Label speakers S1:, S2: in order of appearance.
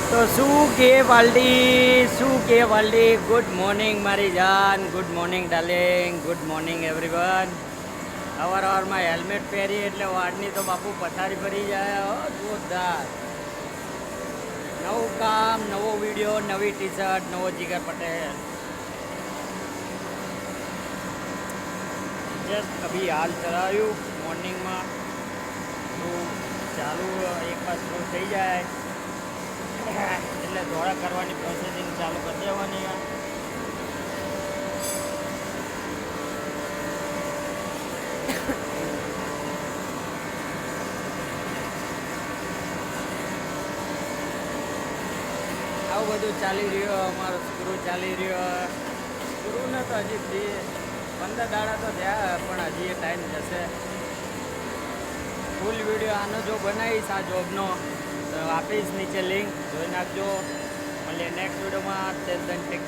S1: તો શું કે વાલડી ગુડ મોર્નિંગ મારી જાન, good morning darling, good morning everyone. અવારમાં હેલ્મેટ પહેરી એટલે વાળની તો બાપુ પથારી ભરી જાય હો જોરદાર. નવું કામ, નવો વિડીયો, નવી ટી શર્ટ, નવો જીગર પટેલ. જસ્ટ અભી હાલ ચલાવ્યું મોર્નિંગમાં તો ચાલુ એક બાદ શરૂ થઈ જાય એટલે દોડા કરવાની પ્રોસેસિંગ ચાલુ કરી દેવાની. આવું બધું ચાલી રહ્યો, અમારો સ્ક્રૂ ચાલી રહ્યો. સ્ક્રૂને તો હજી 15 દાડા તો થયા પણ હજી એ ટાઈમ જશે. ફૂલ વિડીયો આનો જો બનાવીશ આ જોબનો તો આપીશ નીચે લિંક, જોઈ નાખજો. મળીએ નેક્સ્ટ વિડીયોમાં. ટેક